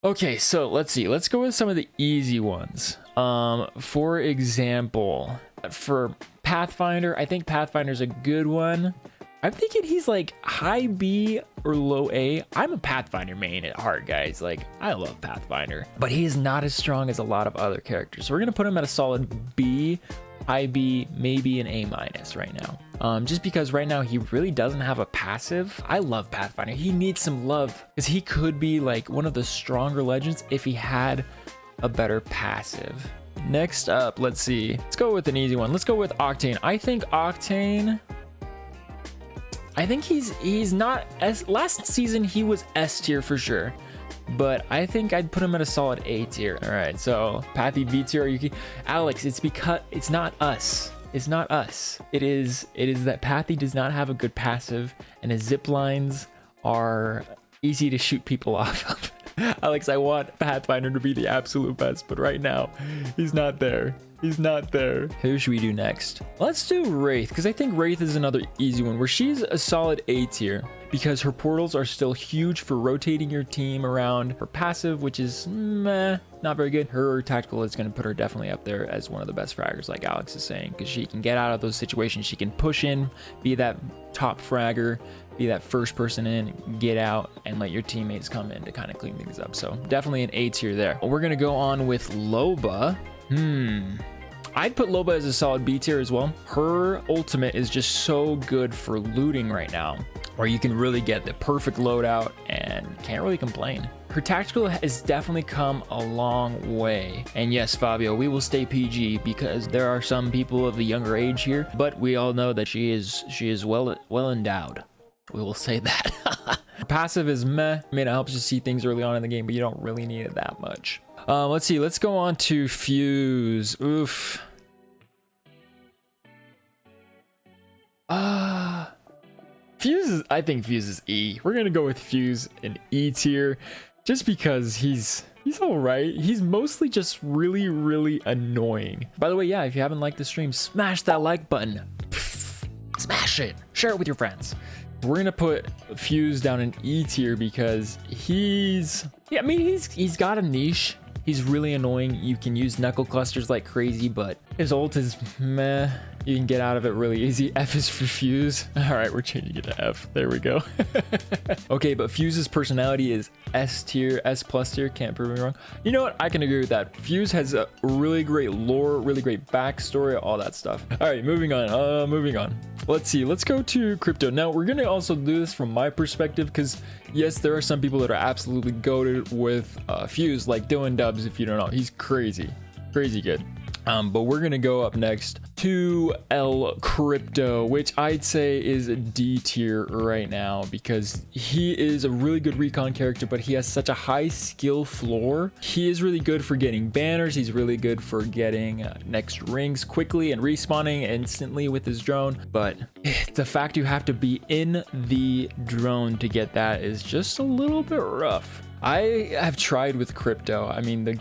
Okay, so let's see. Let's go with some of the easy ones. For example, for Pathfinder, I think Pathfinder's a good one. I'm thinking he's like high B or low A. I'm a Pathfinder main at heart, guys. Like, I love Pathfinder, but he is not as strong as a lot of other characters. So we're gonna put him at a solid B, high B, maybe an A- right now. Just because right now he really doesn't have a passive. I love Pathfinder. He needs some love because he could be like one of the stronger legends if he had a better passive. Next up, let's see. Let's go with an easy one. Let's go with Octane. I think Octane, he's not S. Last season he was S tier for sure, but I think I'd put him at a solid A tier. All right, so Pathy B tier. Alex, it's because it's not us. It's not us. It is that Pathy does not have a good passive, and his zip lines are easy to shoot people off of. Alex, I want Pathfinder to be the absolute best, but right now he's not there. He's not there. Who should we do next? Let's do Wraith, because I think Wraith is another easy one where she's a solid A tier because her portals are still huge for rotating your team around. Her passive, which is meh, not very good. Her tactical is going to put her definitely up there as one of the best fraggers, like Alex is saying, because she can get out of those situations. She can push in, be that top fragger, be that first person in, get out, and let your teammates come in to kind of clean things up. So definitely an A tier there. We're going to go on with Loba. I'd put Loba as a solid B tier as well. Her ultimate is just so good for looting right now, where you can really get the perfect loadout and can't really complain. Her tactical has definitely come a long way. And yes, Fabio, we will stay PG because there are some people of the younger age here, but we all know that she is well endowed. We will say that. Her passive is meh. I mean, it helps you see things early on in the game, but you don't really need it that much. Let's see. Let's go on to Fuse. Oof. Fuse, I think Fuse is E. We're gonna go with Fuse in E tier, just because he's all right. He's mostly just really annoying. By the way, yeah, if you haven't liked the stream, smash that like button. Smash it. Share it with your friends. We're gonna put Fuse down in E tier because he's got a niche. He's really annoying. You can use knuckle clusters like crazy, but his ult is meh. You can get out of it really easy. F is for Fuse. All right, we're changing it to F. There we go. Okay, but Fuse's personality is S tier, S plus tier. Can't prove me wrong. You know what? I can agree with that. Fuse has a really great lore, really great backstory, all that stuff. All right, moving on. Let's see. Let's go to Crypto. Now, we're going to also do this from my perspective because, yes, there are some people that are absolutely goated with Fuse, like Dylan Dubs, if you don't know. He's crazy good. But we're gonna go up next to El Crypto, which I'd say is a D tier right now because he is a really good recon character, but he has such a high skill floor. He is really good for getting banners. He's really good for getting next rings quickly and respawning instantly with his drone. But the fact you have to be in the drone to get that is just a little bit rough. I have tried with Crypto. I mean, the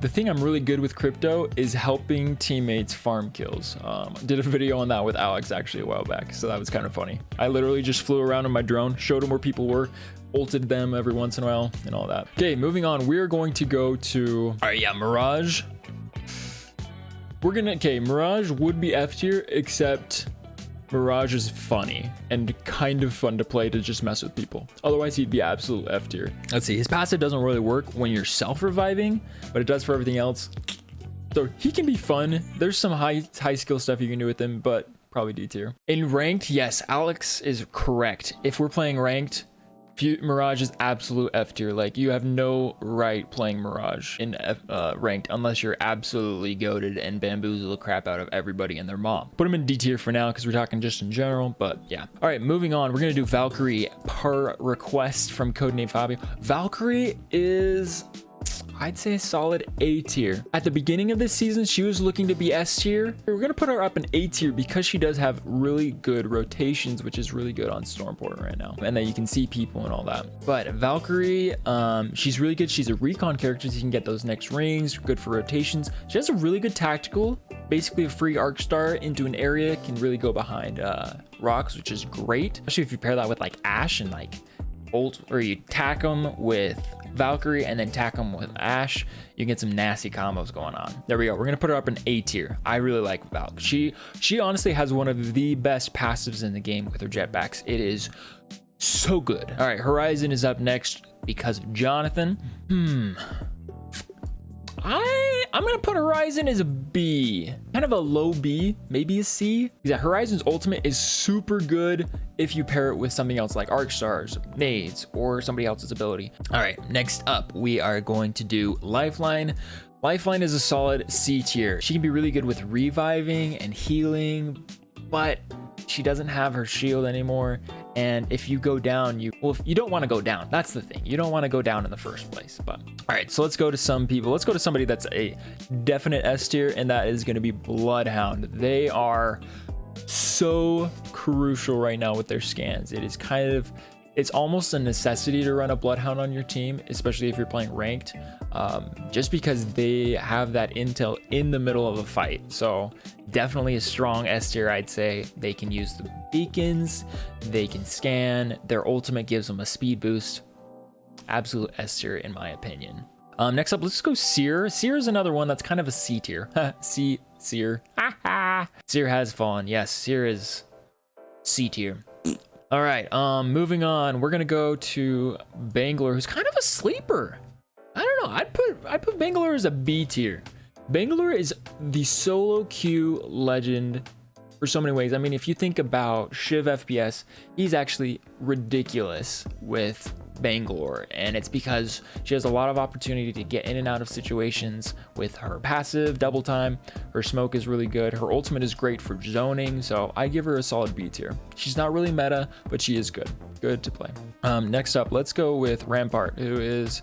thing I'm really good with Crypto is helping teammates farm kills. Did a video on that with Alex actually a while back, so that was kind of funny. I literally just flew around on my drone, showed them where people were, ulted them every once in a while and all that. Okay, moving on. We're going to go to, all right, yeah, Mirage. Mirage would be F tier, except Mirage is funny and kind of fun to play to just mess with people. Otherwise, he'd be absolute F tier. Let's see. His passive doesn't really work when you're self-reviving, but it does for everything else. So he can be fun. There's some high skill stuff you can do with him, but probably D tier. In ranked, yes, Alex is correct. If we're playing ranked, Mirage is absolute F tier. Like, you have no right playing Mirage in ranked unless you're absolutely goated and bamboozle the crap out of everybody and their mom. Put him in D tier for now because we're talking just in general, but yeah. All right, moving on. We're gonna do Valkyrie per request from Codename Fabio. Valkyrie is, I'd say, a solid A tier. At the beginning of this season, she was looking to be S tier. We're gonna put her up in A tier because she does have really good rotations, which is really good on Stormport right now, and that you can see people and all that. But Valkyrie, she's really good. She's a recon character, so you can get those next rings, good for rotations. She has a really good tactical, basically a free arc star into an area, can really go behind rocks, which is great, especially if you pair that with like Ashe and like ult, or you tack them with Valkyrie and then tack them with Ashe, you get some nasty combos going on. There we go. We're gonna put her up in A tier. I really like Valk. She honestly has one of the best passives in the game with her jetpacks. It is so good. All right, Horizon is up next because of Jonathan. I'm gonna put Horizon as a B, kind of a low B, maybe a C. Because Horizon's ultimate is super good if you pair it with something else like Arc Stars, Nades, or somebody else's ability. All right, next up, we are going to do Lifeline. Lifeline is a solid C tier. She can be really good with reviving and healing, but she doesn't have her shield anymore. And if you go down, you don't want to go down. That's the thing. You don't want to go down in the first place. But all right, so let's go to some people. Let's go to somebody that's a definite S tier, and that is going to be Bloodhound. They are so crucial right now with their scans. It's almost a necessity to run a Bloodhound on your team, especially if you're playing ranked, just because they have that intel in the middle of a fight. So definitely a strong S tier, I'd say. They can use the beacons, they can scan, their ultimate gives them a speed boost. Absolute S tier in my opinion. Next up, let's go Seer. Seer is another one that's kind of a C tier. Seer. Seer has fallen. Yes, Seer is C tier. All right, moving on. We're gonna go to Bangalore, who's kind of a sleeper. I don't know. I'd put Bangalore as a B tier. Bangalore is the solo queue legend for so many ways. I mean, if you think about Shiv FPS, he's actually ridiculous with Bangalore, and it's because she has a lot of opportunity to get in and out of situations with her passive double time. Her smoke is really good. Her ultimate is great for zoning, so I give her a solid B tier. She's not really meta, but she is good to play. Next up, let's go with Rampart, who is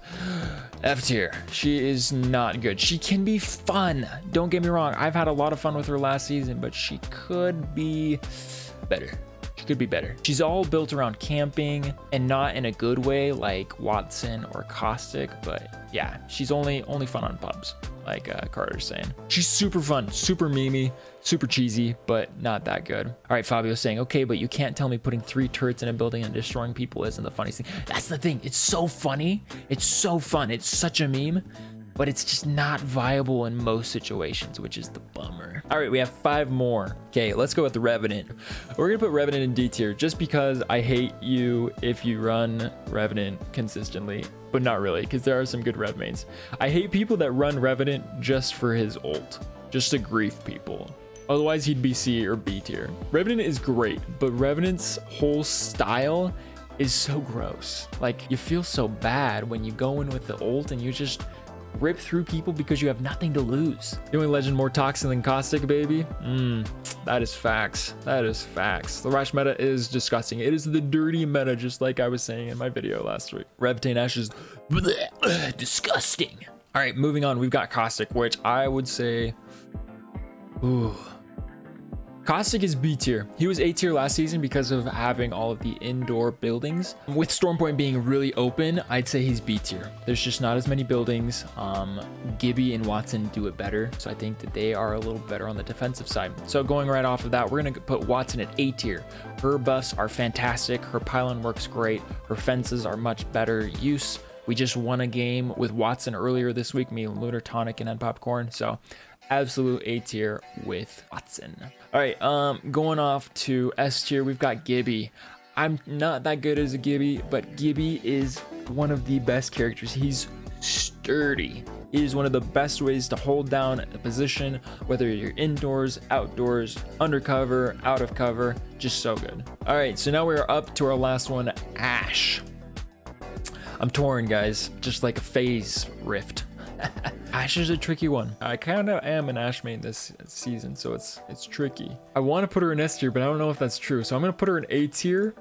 F tier. She is not good. She can be fun, don't get me wrong. I've had a lot of fun with her last season, but she could be better. Could be better. She's all built around camping, and not in a good way like Watson or Caustic, but yeah, she's only fun on pubs, like Carter's saying. She's super fun, super memey, super cheesy, but not that good. All right, Fabio's saying, okay, but you can't tell me putting 3 turrets in a building and destroying people isn't the funniest thing. That's the thing. It's so funny. It's so fun. It's such a meme, but it's just not viable in most situations, which is the bummer. All right, we have 5 more. Okay, let's go with the Revenant. We're gonna put Revenant in D tier just because I hate you if you run Revenant consistently, but not really, because there are some good Rev mains. I hate people that run Revenant just for his ult, just to grief people. Otherwise, he'd be C or B tier. Revenant is great, but Revenant's whole style is so gross. Like, you feel so bad when you go in with the ult and you just rip through people because you have nothing to lose. The only legend more toxic than Caustic, baby. That is facts. That is facts. The Rash meta is disgusting. It is the dirty meta, just like I was saying in my video last week. Revtane Ashe is disgusting. All right, moving on. We've got Caustic, which I would say, ooh. Caustic is B tier. He was A tier last season because of having all of the indoor buildings. With Stormpoint being really open, I'd say he's B tier. There's just not as many buildings. Gibby and Watson do it better, so I think that they are a little better on the defensive side. So going right off of that, we're gonna put Watson at A tier. Her buffs are fantastic. Her pylon works great. Her fences are much better use. We just won a game with Watson earlier this week, me, Lunar Tonic, and Popcorn. So absolute A tier with Watson. All right, going off to S tier, we've got Gibby. I'm not that good as a Gibby, but Gibby is one of the best characters. He's sturdy. It is one of the best ways to hold down a position, whether you're indoors, outdoors, undercover, out of cover, just so good. All right, so now we're up to our last one, Ashe. I'm torn, guys, just like a phase rift. Ashe is a tricky one. I kind of am an Ashe main this season, so it's tricky. I want to put her in S tier, but I don't know if that's true. So I'm going to put her in A tier,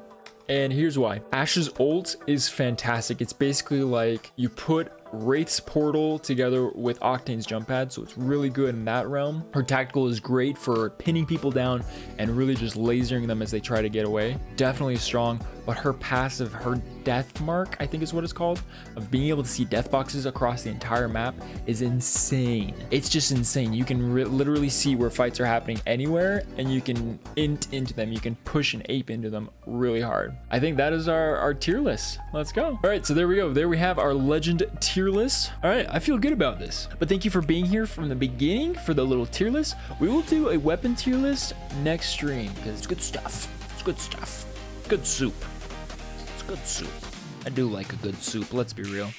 and here's why. Ashe's ult is fantastic. It's basically like you put Wraith's portal together with Octane's jump pad, so it's really good in that realm. Her tactical is great for pinning people down and really just lasering them as they try to get away. Definitely strong, but her passive, her death mark, I think is what it's called, of being able to see death boxes across the entire map is insane. It's just insane. You can literally see where fights are happening anywhere, and you can int into them. You can push and ape into them really hard. I think that is our tier list. Let's go. All right, so there we go. There we have our legend tier list. All right, I feel good about this. But thank you for being here from the beginning for the little tier list. We will do a weapon tier list next stream because it's good stuff. It's good stuff. Good soup. It's good soup. I do like a good soup. Let's be real.